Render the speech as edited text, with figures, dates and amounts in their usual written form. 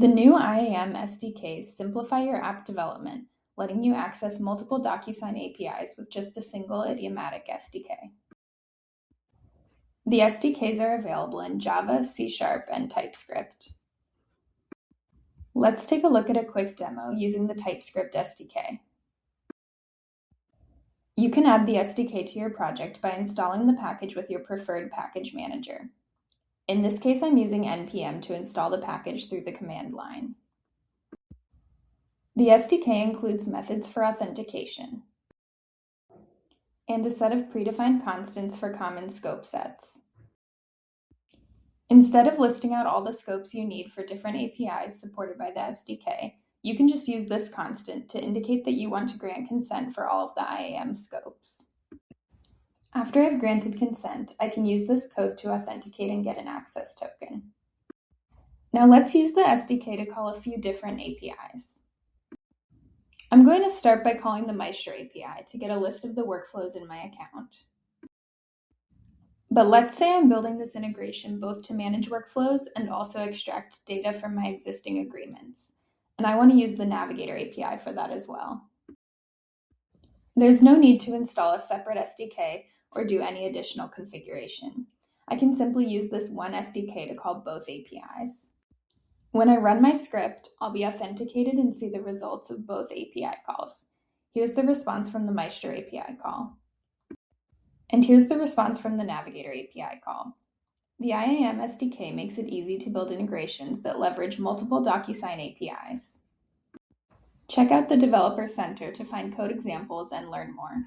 The new IAM SDKs simplify your app development, letting you access multiple Docusign APIs with just a single idiomatic SDK. The SDKs are available in Java, C#, and TypeScript. Let's take a look at a quick demo using the TypeScript SDK. You can add the SDK to your project by installing the package with your preferred package manager. In this case, I'm using npm to install the package through the command line. The SDK includes methods for authentication and a set of predefined constants for common scope sets. Instead of listing out all the scopes you need for different APIs supported by the SDK, you can just use this constant to indicate that you want to grant consent for all of the IAM scopes. After I've granted consent, I can use this code to authenticate and get an access token. Now let's use the SDK to call a few different APIs. I'm going to start by calling the Maestro API to get a list of the workflows in my account. But let's say I'm building this integration both to manage workflows and also extract data from my existing agreements. And I want to use the Navigator API for that as well. There's no need to install a separate SDK or do any additional configuration. I can simply use this one SDK to call both APIs. When I run my script, I'll be authenticated and see the results of both API calls. Here's the response from the Maestro API call. And here's the response from the Navigator API call. The IAM SDK makes it easy to build integrations that leverage multiple Docusign APIs. Check out the Developer Center to find code examples and learn more.